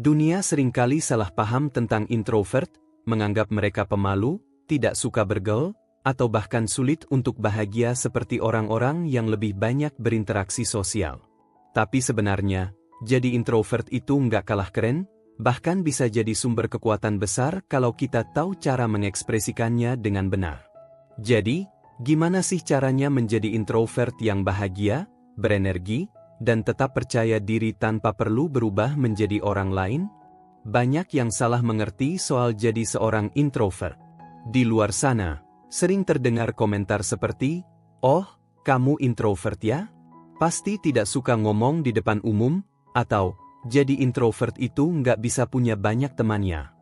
Dunia seringkali salah paham tentang introvert, menganggap mereka pemalu, tidak suka bergaul, atau bahkan sulit untuk bahagia seperti orang-orang yang lebih banyak berinteraksi sosial. Tapi sebenarnya, jadi introvert itu nggak kalah keren, bahkan bisa jadi sumber kekuatan besar kalau kita tahu cara mengekspresikannya dengan benar. Jadi, gimana sih caranya menjadi introvert yang bahagia, berenergi, dan tetap percaya diri tanpa perlu berubah menjadi orang lain? Banyak yang salah mengerti soal jadi seorang introvert. Di luar sana, sering terdengar komentar seperti, "Oh, kamu introvert ya? Pasti tidak suka ngomong di depan umum," atau, "Jadi introvert itu nggak bisa punya banyak temannya."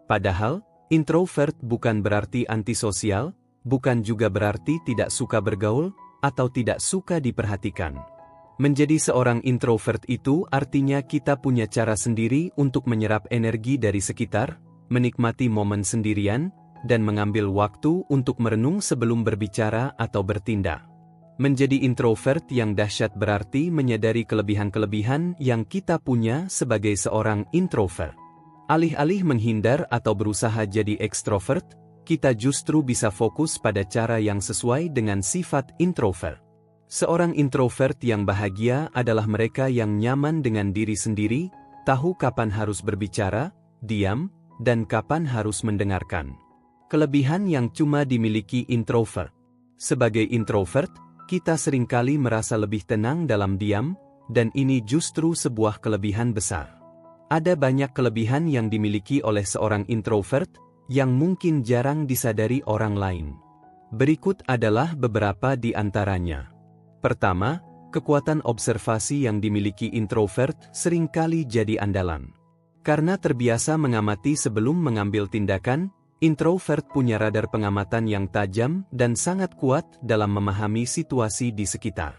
Padahal, introvert bukan berarti antisosial, bukan juga berarti tidak suka bergaul, atau tidak suka diperhatikan. Menjadi seorang introvert itu artinya kita punya cara sendiri untuk menyerap energi dari sekitar, menikmati momen sendirian, dan mengambil waktu untuk merenung sebelum berbicara atau bertindak. Menjadi introvert yang dahsyat berarti menyadari kelebihan-kelebihan yang kita punya sebagai seorang introvert. Alih-alih menghindar atau berusaha jadi ekstrovert, kita justru bisa fokus pada cara yang sesuai dengan sifat introvert. Seorang introvert yang bahagia adalah mereka yang nyaman dengan diri sendiri, tahu kapan harus berbicara, diam, dan kapan harus mendengarkan. Kelebihan yang cuma dimiliki introvert. Sebagai introvert, kita seringkali merasa lebih tenang dalam diam, dan ini justru sebuah kelebihan besar. Ada banyak kelebihan yang dimiliki oleh seorang introvert, yang mungkin jarang disadari orang lain. Berikut adalah beberapa di antaranya. Pertama, kekuatan observasi yang dimiliki introvert seringkali jadi andalan. Karena terbiasa mengamati sebelum mengambil tindakan, introvert punya radar pengamatan yang tajam dan sangat kuat dalam memahami situasi di sekitar.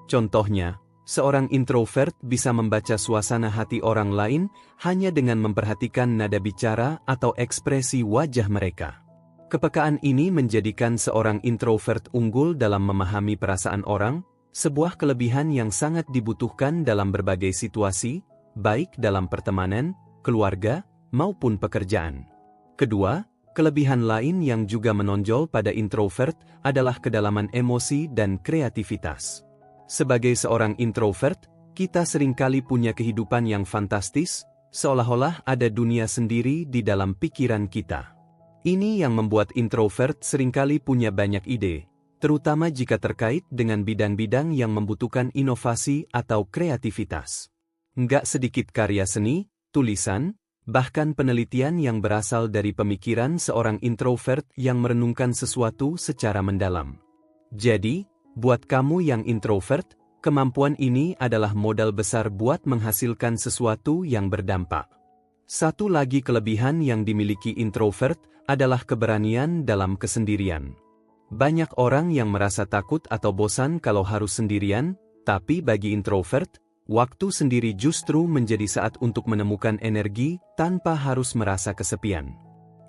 Contohnya, seorang introvert bisa membaca suasana hati orang lain hanya dengan memperhatikan nada bicara atau ekspresi wajah mereka. Kepekaan ini menjadikan seorang introvert unggul dalam memahami perasaan orang, sebuah kelebihan yang sangat dibutuhkan dalam berbagai situasi, baik dalam pertemanan, keluarga, maupun pekerjaan. Kedua, kelebihan lain yang juga menonjol pada introvert adalah kedalaman emosi dan kreativitas. Sebagai seorang introvert, kita seringkali punya kehidupan yang fantastis, seolah-olah ada dunia sendiri di dalam pikiran kita. Ini yang membuat introvert seringkali punya banyak ide, terutama jika terkait dengan bidang-bidang yang membutuhkan inovasi atau kreativitas. Nggak sedikit karya seni, tulisan, bahkan penelitian yang berasal dari pemikiran seorang introvert yang merenungkan sesuatu secara mendalam. Jadi, buat kamu yang introvert, kemampuan ini adalah modal besar buat menghasilkan sesuatu yang berdampak. Satu lagi kelebihan yang dimiliki introvert adalah keberanian dalam kesendirian. Banyak orang yang merasa takut atau bosan kalau harus sendirian, tapi bagi introvert, waktu sendiri justru menjadi saat untuk menemukan energi tanpa harus merasa kesepian.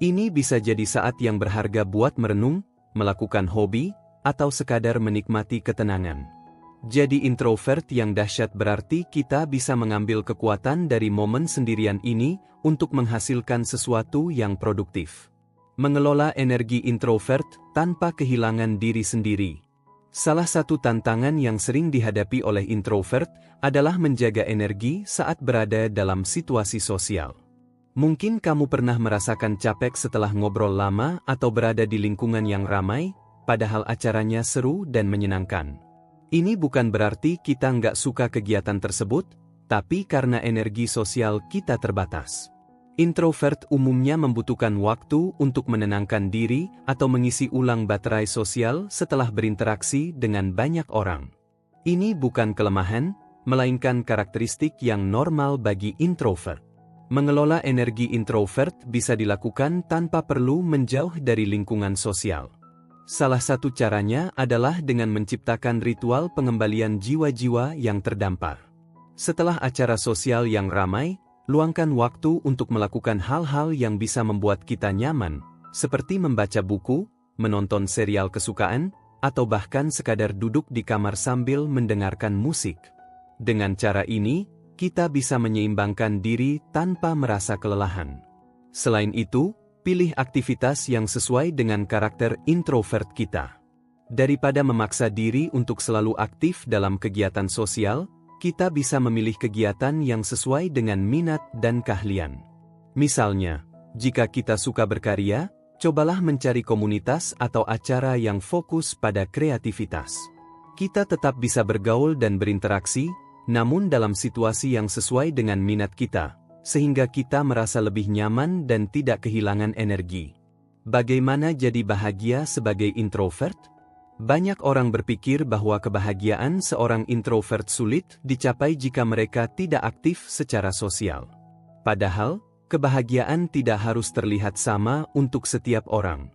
Ini bisa jadi saat yang berharga buat merenung, melakukan hobi, atau sekadar menikmati ketenangan. Jadi introvert yang dahsyat berarti kita bisa mengambil kekuatan dari momen sendirian ini untuk menghasilkan sesuatu yang produktif. Mengelola energi introvert tanpa kehilangan diri sendiri. Salah satu tantangan yang sering dihadapi oleh introvert adalah menjaga energi saat berada dalam situasi sosial. Mungkin kamu pernah merasakan capek setelah ngobrol lama atau berada di lingkungan yang ramai, padahal acaranya seru dan menyenangkan. Ini bukan berarti kita nggak suka kegiatan tersebut, tapi karena energi sosial kita terbatas. Introvert umumnya membutuhkan waktu untuk menenangkan diri atau mengisi ulang baterai sosial setelah berinteraksi dengan banyak orang. Ini bukan kelemahan, melainkan karakteristik yang normal bagi introvert. Mengelola energi introvert bisa dilakukan tanpa perlu menjauh dari lingkungan sosial. Salah satu caranya adalah dengan menciptakan ritual pengembalian jiwa-jiwa yang terdampar. Setelah acara sosial yang ramai, luangkan waktu untuk melakukan hal-hal yang bisa membuat kita nyaman, seperti membaca buku, menonton serial kesukaan, atau bahkan sekadar duduk di kamar sambil mendengarkan musik. Dengan cara ini, kita bisa menyeimbangkan diri tanpa merasa kelelahan. Selain itu, pilih aktivitas yang sesuai dengan karakter introvert kita. Daripada memaksa diri untuk selalu aktif dalam kegiatan sosial, kita bisa memilih kegiatan yang sesuai dengan minat dan keahlian. Misalnya, jika kita suka berkarya, cobalah mencari komunitas atau acara yang fokus pada kreativitas. Kita tetap bisa bergaul dan berinteraksi, namun dalam situasi yang sesuai dengan minat kita, sehingga kita merasa lebih nyaman dan tidak kehilangan energi. Bagaimana jadi bahagia sebagai introvert? Banyak orang berpikir bahwa kebahagiaan seorang introvert sulit dicapai jika mereka tidak aktif secara sosial. Padahal, kebahagiaan tidak harus terlihat sama untuk setiap orang.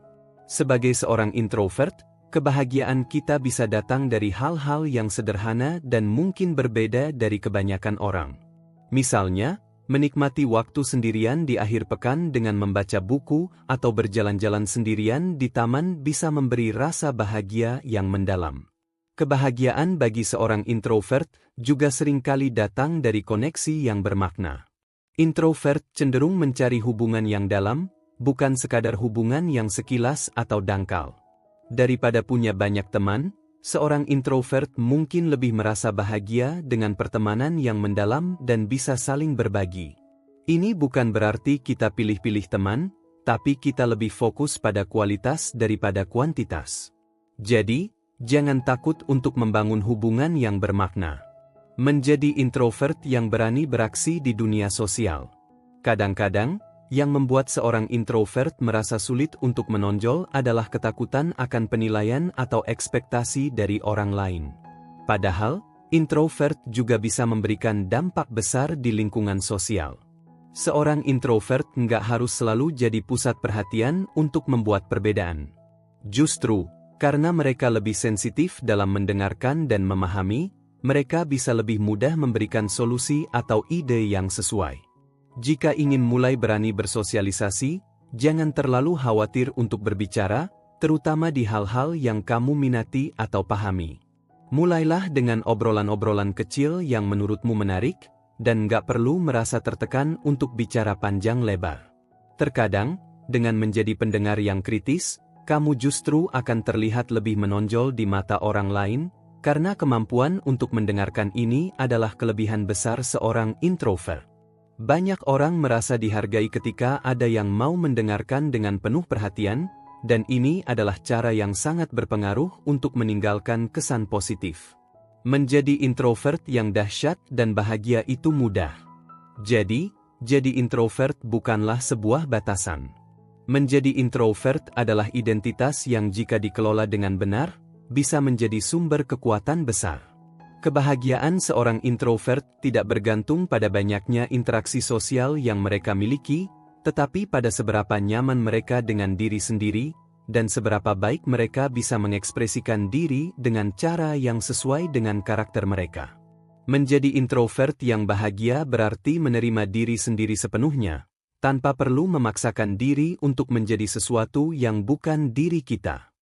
Sebagai seorang introvert, kebahagiaan kita bisa datang dari hal-hal yang sederhana dan mungkin berbeda dari kebanyakan orang. Misalnya, menikmati waktu sendirian di akhir pekan dengan membaca buku atau berjalan-jalan sendirian di taman bisa memberi rasa bahagia yang mendalam. Kebahagiaan bagi seorang introvert juga seringkali datang dari koneksi yang bermakna. Introvert cenderung mencari hubungan yang dalam, bukan sekadar hubungan yang sekilas atau dangkal. Daripada punya banyak teman, seorang introvert mungkin lebih merasa bahagia dengan pertemanan yang mendalam dan bisa saling berbagi. Ini bukan berarti kita pilih-pilih teman, tapi kita lebih fokus pada kualitas daripada kuantitas. Jadi, jangan takut untuk membangun hubungan yang bermakna. Menjadi introvert yang berani beraksi di dunia sosial. Kadang-kadang, yang membuat seorang introvert merasa sulit untuk menonjol adalah ketakutan akan penilaian atau ekspektasi dari orang lain. Padahal, introvert juga bisa memberikan dampak besar di lingkungan sosial. Seorang introvert nggak harus selalu jadi pusat perhatian untuk membuat perbedaan. Justru, karena mereka lebih sensitif dalam mendengarkan dan memahami, mereka bisa lebih mudah memberikan solusi atau ide yang sesuai. Jika ingin mulai berani bersosialisasi, jangan terlalu khawatir untuk berbicara, terutama di hal-hal yang kamu minati atau pahami. Mulailah dengan obrolan-obrolan kecil yang menurutmu menarik, dan nggak perlu merasa tertekan untuk bicara panjang lebar. Terkadang, dengan menjadi pendengar yang kritis, kamu justru akan terlihat lebih menonjol di mata orang lain, karena kemampuan untuk mendengarkan ini adalah kelebihan besar seorang introvert. Banyak orang merasa dihargai ketika ada yang mau mendengarkan dengan penuh perhatian, dan ini adalah cara yang sangat berpengaruh untuk meninggalkan kesan positif. Menjadi introvert yang dahsyat dan bahagia itu mudah. Jadi introvert bukanlah sebuah batasan. Menjadi introvert adalah identitas yang jika dikelola dengan benar, bisa menjadi sumber kekuatan besar. Kebahagiaan seorang introvert tidak bergantung pada banyaknya interaksi sosial yang mereka miliki, tetapi pada seberapa nyaman mereka dengan diri sendiri, dan seberapa baik mereka bisa mengekspresikan diri dengan cara yang sesuai dengan karakter mereka. Menjadi introvert yang bahagia berarti menerima diri sendiri sepenuhnya, tanpa perlu memaksakan diri untuk menjadi sesuatu yang bukan diri kita.